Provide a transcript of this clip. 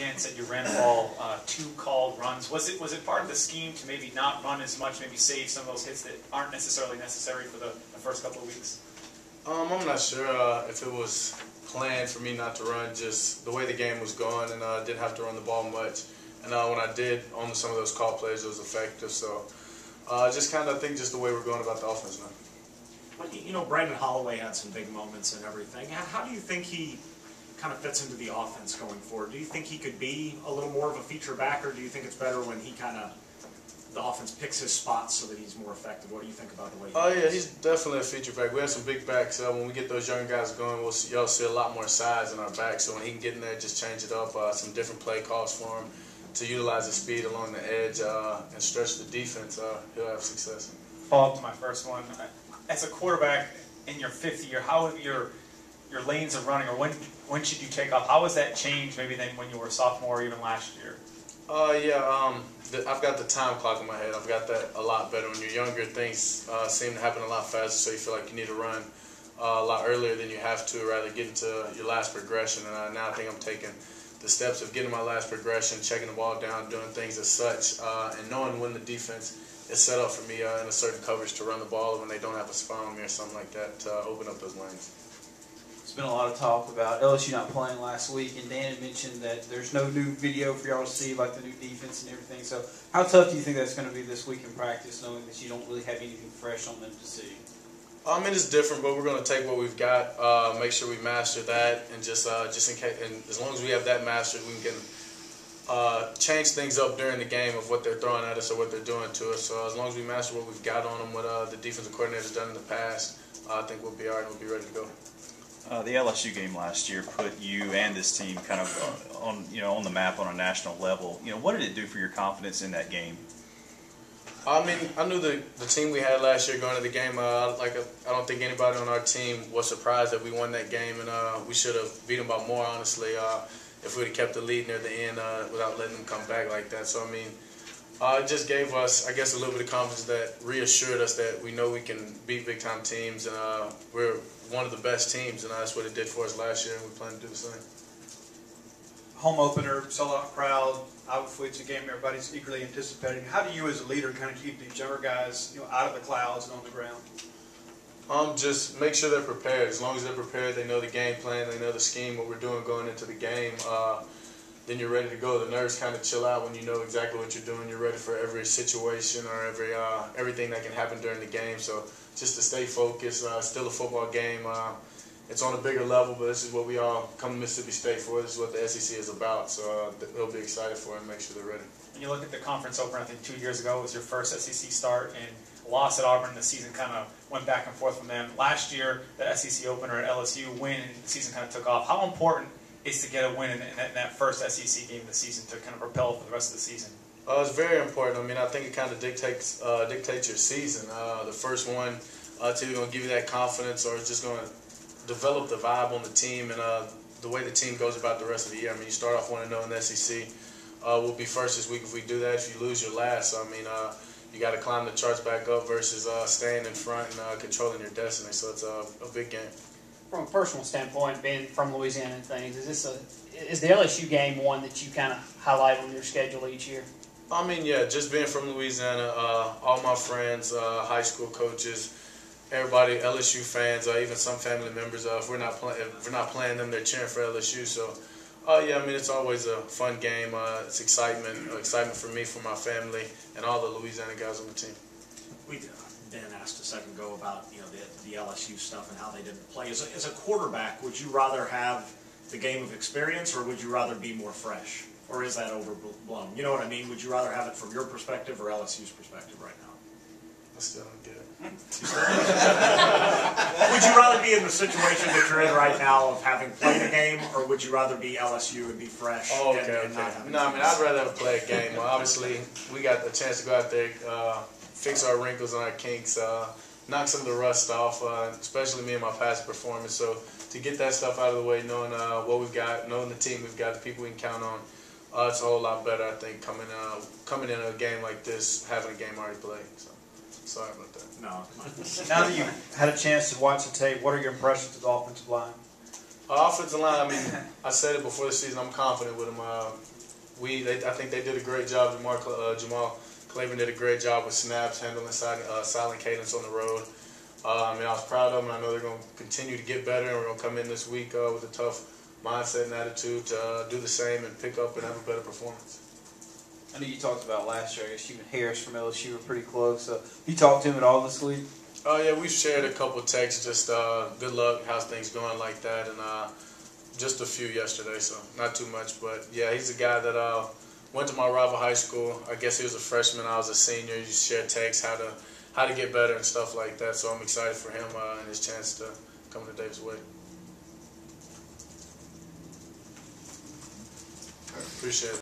Dan said you ran the ball 2 called runs. Was it part of the scheme to maybe not run as much, maybe save some of those hits that aren't necessarily necessary for the first couple of weeks? I'm not sure if it was planned for me not to run, just the way the game was going, and I didn't have to run the ball much. And when I did on some of those call plays, it was effective. So just kind of think just the way we're going about the offense now. You know, Brandon Holloway had some big moments and everything. How do you think he kind of fits into the offense going forward? Do you think he could be a little more of a feature back, or do you think it's better when he kind of, the offense picks his spots so that he's more effective? What do you think about the way he yeah, he's definitely a feature back. We have some big backs. When we get those young guys going, y'all see a lot more size in our back. So when he can get in there, just change it up, some different play calls for him to utilize his speed along the edge and stretch the defense, he'll have success. Follow up to my first one. As a quarterback in your 5th year, how have your lanes of running, or when should you take off? How has that changed maybe than when you were a sophomore or even last year? I've got the time clock in my head. I've got that a lot better. When you're younger, things seem to happen a lot faster, so you feel like you need to run a lot earlier than you have to, rather get into your last progression. And now I think I'm taking the steps of getting my last progression, checking the ball down, doing things as such, and knowing when the defense is set up for me in a certain coverage to run the ball, when they don't have a spy on me or something like that, to open up those lanes. There's been a lot of talk about LSU not playing last week, and Dan had mentioned that there's no new video for y'all to see, like the new defense and everything. So how tough do you think that's going to be this week in practice, knowing that you don't really have anything fresh on them to see? I mean, it's different, but we're going to take what we've got, make sure we master that, and just in case, and as long as we have that mastered, we can change things up during the game of what they're throwing at us or what they're doing to us. So as long as we master what we've got on them, what the defensive coordinator's done in the past, I think we'll be all right and we'll be ready to go. The LSU game last year put you and this team kind of on the map on a national level. What did it do for your confidence in that game? I mean, I knew the team we had last year going to the game. I don't think anybody on our team was surprised that we won that game, and we should have beat them by more, honestly, if we would have kept the lead near the end without letting them come back like that. So I mean, it just gave us, I guess, a little bit of confidence that reassured us that we know we can beat big-time teams, and we're one of the best teams, and that's what it did for us last year, and we plan to do the same. Home opener, sold-out crowd, obviously it's a game everybody's eagerly anticipating. How do you as a leader kind of keep these younger guys out of the clouds and on the ground? Just make sure they're prepared. As long as they're prepared, they know the game plan, they know the scheme, what we're doing going into the game, then you're ready to go. The nerves kind of chill out when you know exactly what you're doing. You're ready for every situation or everything that can happen during the game. So just to stay focused, still a football game. It's on a bigger level, but this is what we all come to Mississippi State for. This is what the SEC is about. So they'll be excited for it and make sure they're ready. When you look at the conference opener, I think 2 years ago was your first SEC start, and loss at Auburn. The season kind of went back and forth from them. Last year, the SEC opener at LSU win, and the season kind of took off. How important is to get a win in that first SEC game of the season to kind of propel for the rest of the season? It's very important. I mean, I think it kind of dictates your season. The first one, it's either going to give you that confidence or it's just going to develop the vibe on the team and the way the team goes about the rest of the year. I mean, you start off 1-0 in the SEC. We'll be first this week if we do that. If you lose, you're last. So, I mean, you got to climb the charts back up versus staying in front and controlling your destiny. So it's a big game. From a personal standpoint, being from Louisiana and things, is the LSU game one that you kind of highlight on your schedule each year? I mean, yeah, just being from Louisiana, all my friends, high school coaches, everybody, LSU fans, even some family members. If we're not playing them, they're cheering for LSU. So, yeah, I mean, it's always a fun game. It's excitement for me, for my family, and all the Louisiana guys on the team. Dan asked a second ago about the LSU stuff and how they didn't play. As a quarterback, would you rather have the game of experience, or would you rather be more fresh, or is that overblown? You know what I mean? Would you rather have it from your perspective or LSU's perspective right now? I still don't get it. Would you rather be in the situation that you're in right now of having played a game, or would you rather be LSU and be fresh? Oh, okay. No, I mean, I'd rather have played a game. Obviously, we got the chance to go out there, fix our wrinkles and our kinks, knock some of the rust off, especially me and my past performance. So to get that stuff out of the way, knowing what we've got, knowing the team we've got, the people we can count on, it's a whole lot better, I think, coming in a game like this, having a game already played. So sorry about that. No. Now that you've had a chance to watch the tape, what are your impressions of the offensive line? Offensive line, I mean, I said it before the season, I'm confident with them. I think they did a great job. Jamal Clavin did a great job with snaps, handling silent cadence on the road. I mean, I was proud of them, and I know they're going to continue to get better, and we're going to come in this week with a tough mindset and attitude to do the same and pick up and have a better performance. I know you talked about last year. I guess you and Harris from LSU were pretty close. So you talked to him at all this week? Oh, yeah, we've shared a couple texts, just good luck, how's things going like that, and just a few yesterday, so not too much. But, yeah, he's a guy that went to my rival high school. I guess he was a freshman, I was a senior. You shared texts, how to get better and stuff like that, so I'm excited for him and his chance to come to Davis Wade. Appreciate it.